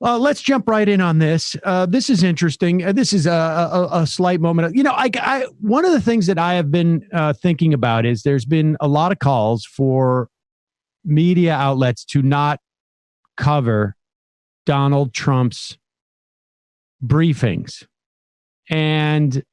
Let's jump right in on this. This is interesting. This is a slight moment. One of the things that I have been thinking about is there's been a lot of calls for media outlets to not cover Donald Trump's briefings, and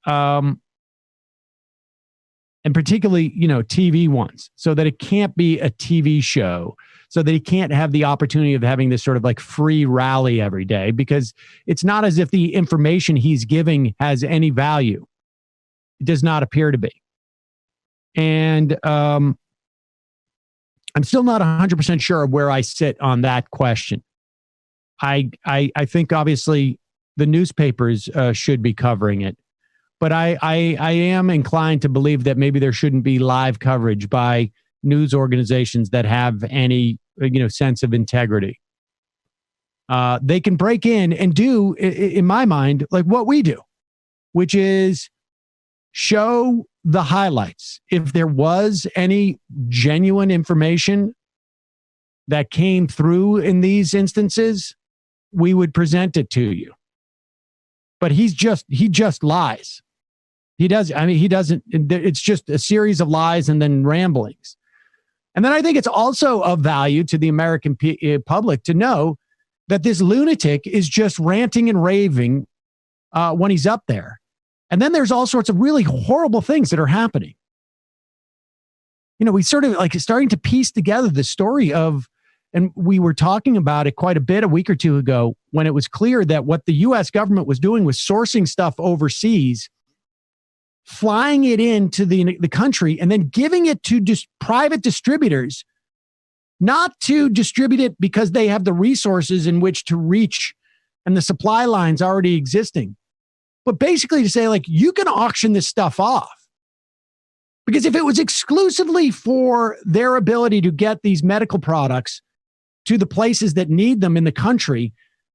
particularly, TV ones, so that it can't be a TV show, so that he can't have the opportunity of having this sort of like free rally every day, because it's not as if the information he's giving has any value. It does not appear to be. And I'm still not 100% sure of where I sit on that question. I think obviously the newspapers should be covering it, but I am inclined to believe that maybe there shouldn't be live coverage by news organizations that have any sense of integrity. They can break in and do, in my mind, like what we do, which is show the highlights. If there was any genuine information that came through in these instances, we would present it to you. But he just lies. He doesn't, it's just a series of lies and then ramblings. And then I think it's also of value to the American public to know that this lunatic is just ranting and raving when he's up there. And then there's all sorts of really horrible things that are happening. We sort of like starting to piece together the story of, and we were talking about it quite a bit a week or two ago, when it was clear that what the U.S. government was doing was sourcing stuff overseas, flying it into the country, and then giving it to private distributors, not to distribute it because they have the resources in which to reach and the supply lines already existing, but basically to say, like, you can auction this stuff off. Because if it was exclusively for their ability to get these medical products to the places that need them in the country,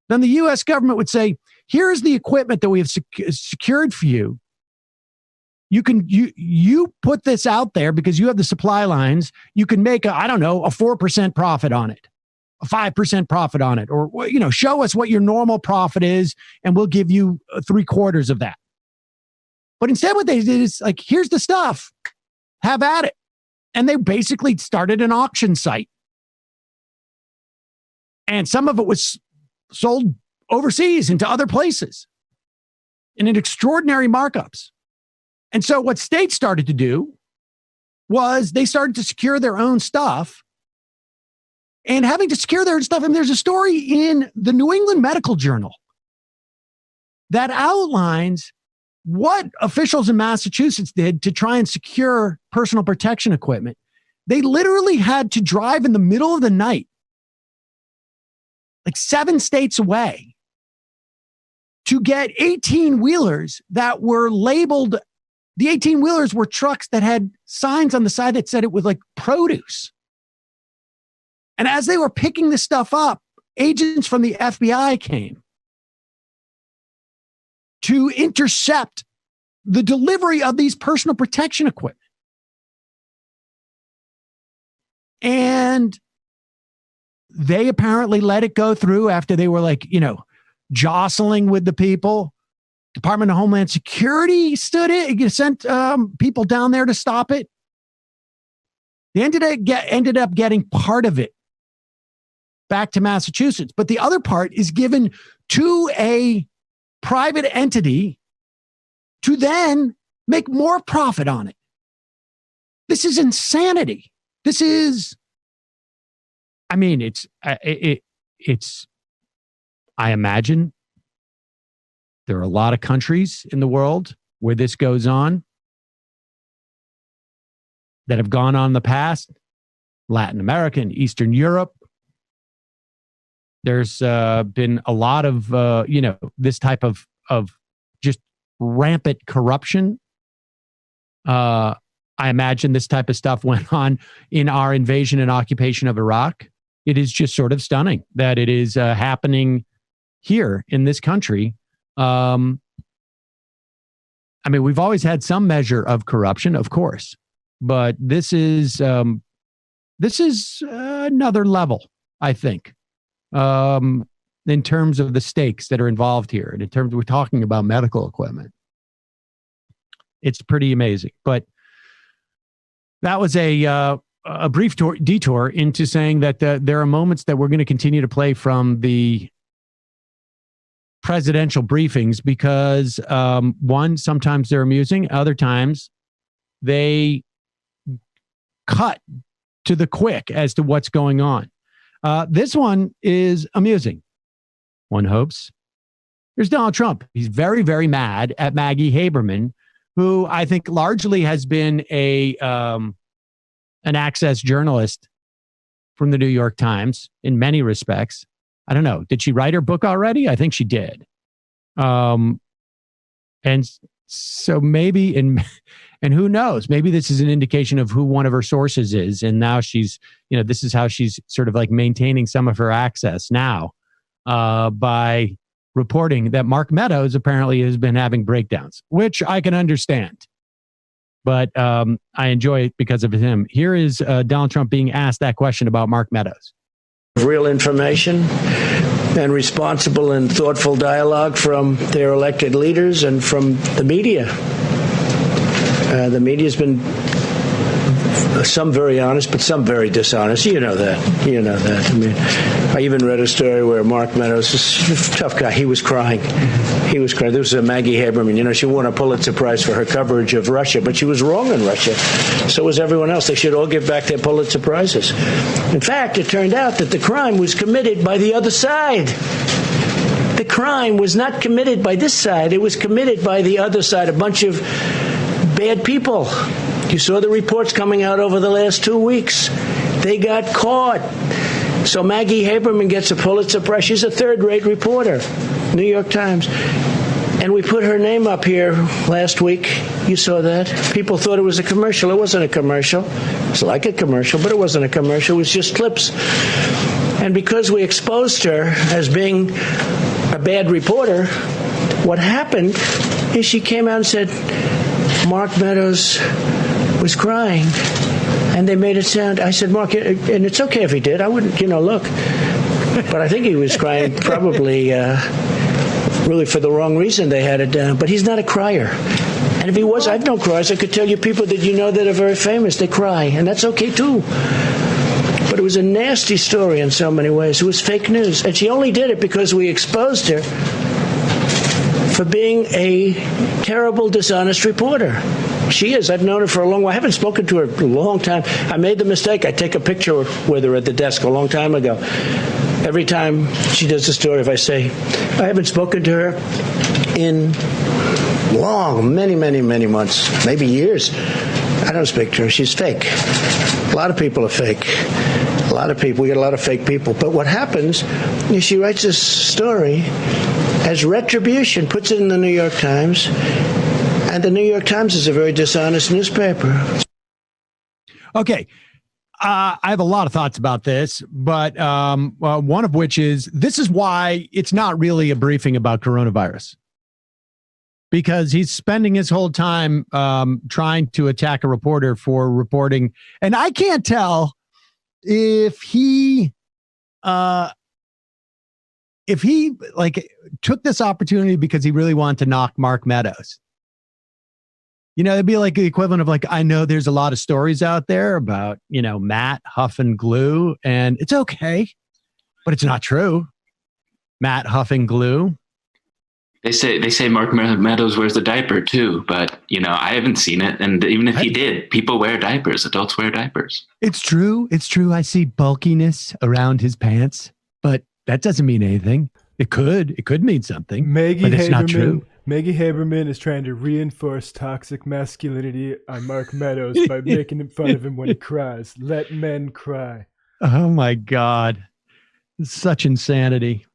then the U.S. government would say, here's the equipment that we have secured for you. You put this out there because you have the supply lines. You can make a 4% profit on it, a 5% profit on it, or, show us what your normal profit is and we'll give you 3/4 of that. But instead what they did is like, here's the stuff, have at it. And they basically started an auction site. And some of it was sold overseas into other places and in extraordinary markups. And so what states started to do was they started to secure their own stuff. And having to secure their own stuff, and there's a story in the New England Medical Journal that outlines what officials in Massachusetts did to try and secure personal protection equipment. They literally had to drive in the middle of the night, like 7 states away, to get 18-wheelers that were labeled. The 18-wheelers were trucks that had signs on the side that said it was like produce. And as they were picking this stuff up, agents from the FBI came to intercept the delivery of these personal protection equipment. And they apparently let it go through after they were jostling with the people. Department of Homeland Security sent people down there to stop it. They ended up getting part of it back to Massachusetts, but the other part is given to a private entity to then make more profit on it. This is insanity. This is, it's, I imagine there are a lot of countries in the world where this goes on that have gone on in the past. Latin America and Eastern Europe. There's been a lot of, this type of just rampant corruption. I imagine this type of stuff went on in our invasion and occupation of Iraq. It is just sort of stunning that it is happening here in this country. We've always had some measure of corruption, of course, but this is this is another level, I think, in terms of the stakes that are involved here. And in terms of we're talking about medical equipment, it's pretty amazing. But that was a brief detour into saying that there are moments that we're going to continue to play from the presidential briefings because, one, sometimes they're amusing. Other times they cut to the quick as to what's going on. This one is amusing, one hopes. There's Donald Trump. He's very, very mad at Maggie Haberman, who I think largely has been an access journalist from the New York Times in many respects. I don't know. Did she write her book already? I think she did. And so maybe, and who knows, maybe this is an indication of who one of her sources is. And now she's, this is how she's sort of like maintaining some of her access now by reporting that Mark Meadows apparently has been having breakdowns, which I can understand. But I enjoy it because of him. Here is Donald Trump being asked that question about Mark Meadows. Real information and responsible and thoughtful dialogue from their elected leaders and from the media. The media's been some very honest, but some very dishonest. You know that. I mean, I even read a story where Mark Meadows, this tough guy, he was crying. This was Maggie Haberman. She won a Pulitzer Prize for her coverage of Russia, but she was wrong in Russia. So was everyone else. They should all give back their Pulitzer Prizes. In fact, it turned out that the crime was committed by the other side. The crime was not committed by this side. It was committed by the other side, a bunch of bad people. You saw the reports coming out over the last 2 weeks. They got caught. So Maggie Haberman gets a Pulitzer Prize. She's a third-rate reporter, New York Times. And we put her name up here last week. You saw that. People thought it was a commercial. It wasn't a commercial. It's like a commercial, but it wasn't a commercial. It was just clips. And because we exposed her as being a bad reporter, what happened is she came out and said, Mark Meadows was crying, and they made it sound. I said, Mark, and it's okay if he did. I wouldn't, look. But I think he was crying probably really for the wrong reason. They had it down. But he's not a crier. And if he was, I've known criers. I could tell you people that that are very famous. They cry, and that's okay too. But it was a nasty story in so many ways. It was fake news. And she only did it because we exposed her for being a terrible, dishonest reporter. She is. I've known her for a long while. I haven't spoken to her in a long time. I made the mistake. I take a picture with her at the desk a long time ago. Every time she does a story, if I say, I haven't spoken to her in many, many, many months, maybe years. I don't speak to her. She's fake. A lot of people are fake. A lot of people. We get a lot of fake people. But what happens is she writes this story as retribution, puts it in the New York Times, and the New York Times is a very dishonest newspaper. Okay. I have a lot of thoughts about this, but one of which is this is why it's not really a briefing about coronavirus. Because he's spending his whole time trying to attack a reporter for reporting. And I can't tell if he took this opportunity because he really wanted to knock Mark Meadows. It'd be like the equivalent of I know there's a lot of stories out there about, Matt huffing glue, and it's okay, but it's not true. Matt huffing glue. They say Mark Meadows wears the diaper too, but I haven't seen it. And even if he did, people wear diapers. Adults wear diapers. It's true. It's true. I see bulkiness around his pants, but that doesn't mean anything. It could mean something, but it's not true. Maggie Haberman is trying to reinforce toxic masculinity on Mark Meadows by making fun of him when he cries. Let men cry. Oh my God. Such insanity.